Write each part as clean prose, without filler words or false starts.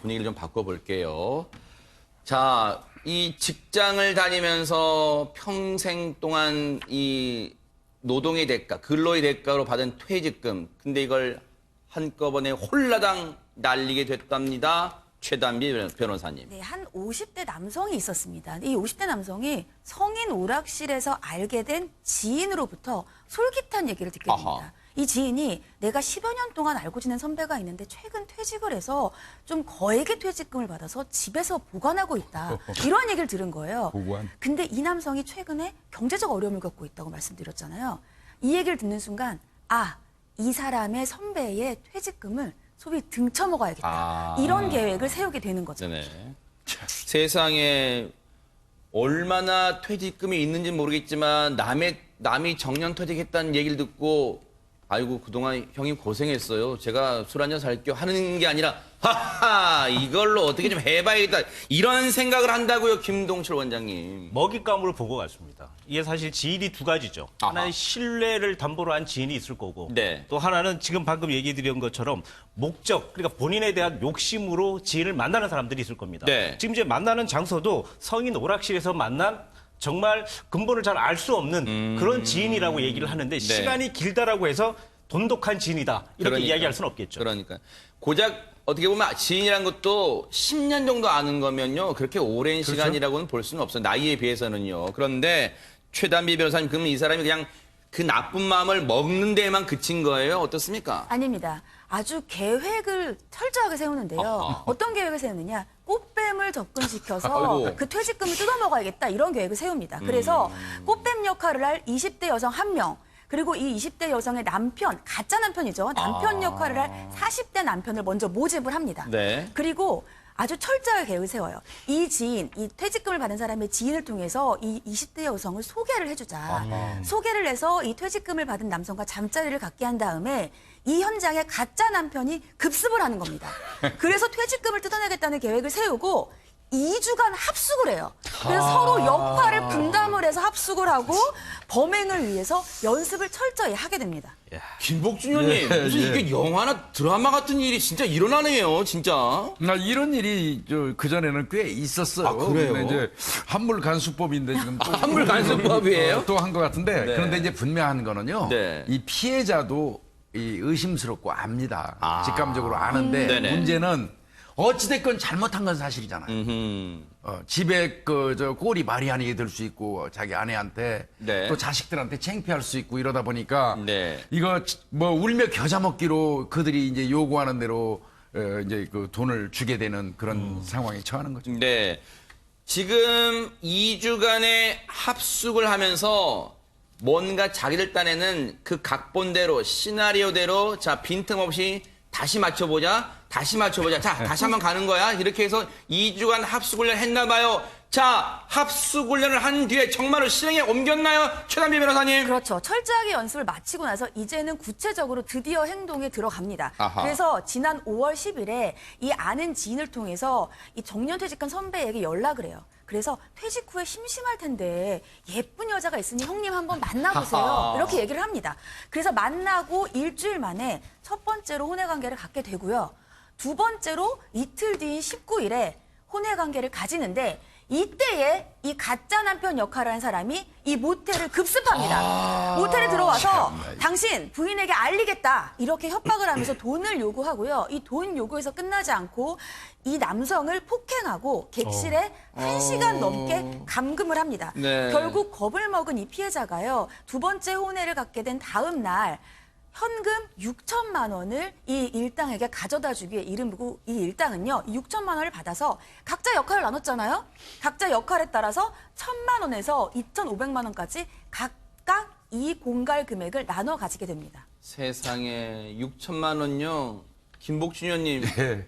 분위기를 좀 바꿔볼게요. 자, 이 직장을 다니면서 평생 동안 이 노동의 대가, 근로의 대가로 받은 퇴직금. 근데 이걸 한꺼번에 홀라당 날리게 됐답니다. 최단비 변호사님. 네, 한 50대 남성이 있었습니다. 이 50대 남성이 성인 오락실에서 알게 된 지인으로부터 솔깃한 얘기를 듣게 됩니다. 아하. 이 지인이 내가 10여 년 동안 알고 지낸 선배가 있는데 최근 퇴직을 해서 좀 거액의 퇴직금을 받아서 집에서 보관하고 있다. 이런 얘기를 들은 거예요. 보관? 근데 이 남성이 최근에 경제적 어려움을 겪고 있다고 말씀드렸잖아요. 이 얘기를 듣는 순간 이 사람의 선배의 퇴직금을 소위 등쳐먹어야겠다. 이런 계획을 세우게 되는 거죠. 네네. 세상에 얼마나 퇴직금이 있는지 모르겠지만 남이 정년 퇴직했다는 얘기를 듣고 아이고 그동안 형님 고생했어요. 제가 술 한잔 살게요 하는 게 아니라 하하 이걸로 어떻게 좀 해봐야겠다. 이런 생각을 한다고요. 김동철 원장님. 먹잇감으로 보고 갔습니다. 이게 사실 지인이 두 가지죠. 아하. 하나는 신뢰를 담보로 한 지인이 있을 거고 네. 또 하나는 지금 방금 얘기 드린 것처럼 목적, 그러니까 본인에 대한 욕심으로 지인을 만나는 사람들이 있을 겁니다. 네. 지금 이제 만나는 장소도 성인 오락실에서 만난 정말 근본을 잘 알 수 없는 그런 지인이라고 얘기를 하는데 네. 시간이 길다라고 해서 돈독한 지인이다. 이렇게 그러니까. 이야기할 수는 없겠죠. 그러니까 고작 어떻게 보면 지인이라는 것도 10년 정도 아는 거면요. 그렇게 오랜 시간이라고는 볼 수는 없어요. 나이에 비해서는요. 그런데 최단비 변호사님 그러면 이 사람이 그냥 그 나쁜 마음을 먹는 데에만 그친 거예요? 어떻습니까? 아닙니다. 아주 계획을 철저하게 세우는데요. 아하. 어떤 계획을 세우느냐? 꽃뱀을 접근시켜서 아이고. 그 퇴직금을 뜯어먹어야겠다. 이런 계획을 세웁니다. 그래서 꽃뱀 역할을 할 20대 여성 1명, 그리고 이 20대 여성의 남편, 가짜 남편이죠. 남편 역할을 할 40대 남편을 먼저 모집을 합니다. 네. 그리고 아주 철저하게 계획을 세워요. 이 지인, 이 퇴직금을 받은 사람의 지인을 통해서 이 20대 여성을 소개를 해주자. 소개를 해서 이 퇴직금을 받은 남성과 잠자리를 갖게 한 다음에 이 현장에 가짜 남편이 급습을 하는 겁니다. 그래서 퇴직금을 뜯어내겠다는 계획을 세우고 2주간 합숙을 해요. 그래서 서로 역할을 분담을 해서 합숙을 하고 범행을 위해서 연습을 철저히 하게 됩니다. 김복준 의원님 무슨 이게 영화나 드라마 같은 일이 진짜 일어나네요. 진짜. 나 이런 일이 그 전에는 꽤 있었어요. 아, 그래요? 근데 이제 한물 간수법인데 지금 또 한물 간수법이에요? 또 한 것 같은데 네. 그런데 이제 분명한 거는요. 네. 이 피해자도 이 의심스럽고 압니다. 직감적으로 아는데 네네. 문제는 어찌됐건 잘못한 건 사실이잖아요. 집에 저 꼴이 말이 아니게 될 수 있고 자기 아내한테 네. 또 자식들한테 창피할 수 있고 이러다 보니까 네. 이거 뭐 울며 겨자 먹기로 그들이 이제 요구하는 대로 이제 그 돈을 주게 되는 그런 상황에 처하는 거죠. 네. 지금 2주간의 합숙을 하면서 뭔가 자기들 딴에는 그 각본대로 시나리오대로 자 빈틈없이 다시 맞춰보자. 자, 다시 한번 가는 거야. 이렇게 해서 2주간 합숙훈련을 했나 봐요. 자, 합숙훈련을 한 뒤에 정말로 실행에 옮겼나요? 최단비 변호사님. 그렇죠. 철저하게 연습을 마치고 나서 이제는 구체적으로 드디어 행동에 들어갑니다. 아하. 그래서 지난 5월 10일에 이 아는 지인을 통해서 이 정년퇴직한 선배에게 연락을 해요. 그래서 퇴직 후에 심심할 텐데 예쁜 여자가 있으니 형님 한번 만나보세요. 아하. 이렇게 얘기를 합니다. 그래서 만나고 일주일 만에 첫 번째로 혼외관계를 갖게 되고요. 두 번째로 이틀 뒤인 19일에 혼외관계를 가지는데 이때에 이 가짜 남편 역할을 한 사람이 이 모텔을 급습합니다. 모텔에 들어와서 당신 부인에게 알리겠다 이렇게 협박을 하면서 돈을 요구하고요. 이 돈 요구에서 끝나지 않고 이 남성을 폭행하고 객실에 1시간 넘게 감금을 합니다. 네. 결국 겁을 먹은 이 피해자가요. 두 번째 혼외를 갖게 된 다음 날 현금 6천만 원을 이 일당에게 가져다 주기 위해 이름이고 이 일당은요. 6천만 원을 받아서 각자 역할을 나눴잖아요. 각자 역할에 따라서 1,000만 원에서 2,500만 원까지 각각 이 공갈 금액을 나눠 가지게 됩니다. 세상에 6천만 원요. 김복준 의원님. 네.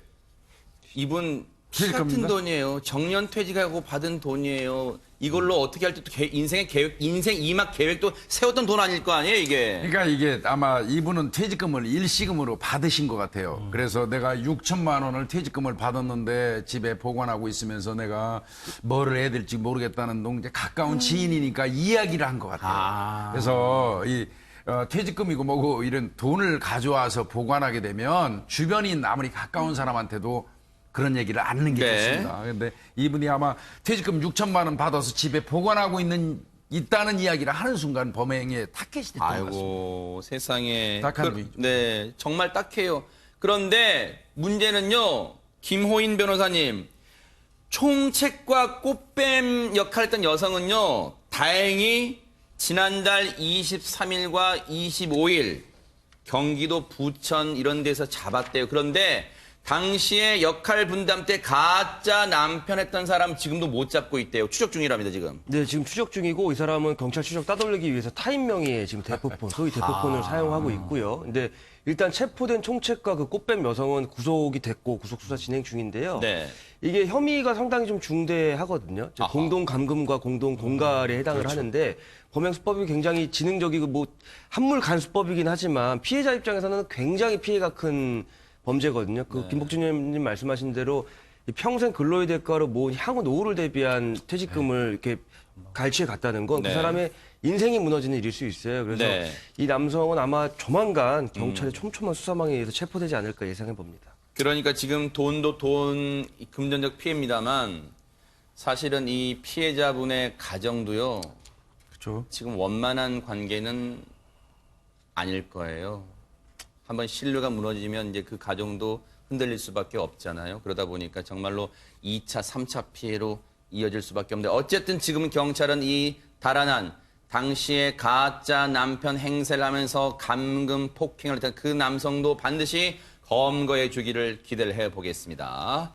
이분 피 그럴 같은 겁니다. 돈이에요. 정년 퇴직하고 받은 돈이에요. 이걸로 어떻게 할 때 또 인생의 계획, 인생 이막 계획도 세웠던 돈 아닐 거 아니에요, 이게. 그러니까 이게 아마 이분은 퇴직금을 일시금으로 받으신 것 같아요. 그래서 내가 6천만 원을 퇴직금을 받았는데 집에 보관하고 있으면서 내가 뭐를 해야 될지 모르겠다는 이제 가까운 지인이니까 이야기를 한 것 같아요. 그래서 이 퇴직금이고 뭐고 이런 돈을 가져와서 보관하게 되면 주변인 아무리 가까운 사람한테도 그런 얘기를 않는 게 네. 좋습니다. 그런데 이분이 아마 퇴직금 6천만 원 받아서 집에 보관하고 있다는 이야기를 하는 순간 범행에 타켓이 됐던 것 같습니다. 아이고 세상에. 딱한 분이죠. 네, 정말 딱해요. 그런데 문제는요, 김호인 변호사님, 총책과 꽃뱀 역할을 했던 여성은요, 다행히 지난달 23일과 25일 경기도 부천 이런 데서 잡았대요. 그런데 당시에 역할 분담 때 가짜 남편 했던 사람 지금도 못 잡고 있대요. 추적 중이랍니다, 지금. 네, 지금 추적 중이고 이 사람은 경찰 추적 따돌리기 위해서 타인 명의의 지금 대포폰, 소위 대포폰을 사용하고 있고요. 근데 일단 체포된 총책과 그 꽃뱀 여성은 구속이 됐고 구속 수사 진행 중인데요. 네. 이게 혐의가 상당히 좀 중대하거든요. 즉, 아하. 공동 감금과 공동 동갈에 해당을 하는데 범행 수법이 굉장히 지능적이고 뭐 한물 간수법이긴 하지만 피해자 입장에서는 굉장히 피해가 큰 범죄거든요. 그 김복준 의원님 말씀하신 대로 이 평생 근로의 대가로 뭐 향후 노후를 대비한 퇴직금을 이렇게 갈취해 갔다는 건 그 네. 사람의 인생이 무너지는 일일 수 있어요. 그래서 네. 이 남성은 아마 조만간 경찰의 촘촘한 수사망에 의해서 체포되지 않을까 예상해 봅니다. 그러니까 지금 돈도 돈, 금전적 피해입니다만 사실은 이 피해자분의 가정도요, 그렇죠. 지금 원만한 관계는 아닐 거예요. 한번 신뢰가 무너지면 이제 그 가정도 흔들릴 수밖에 없잖아요. 그러다 보니까 정말로 2차, 3차 피해로 이어질 수밖에 없는데 어쨌든 지금 경찰은 이 달아난 당시에 가짜 남편 행세를 하면서 감금 폭행을 했던 그 남성도 반드시 검거해 주기를 기대를 해보겠습니다.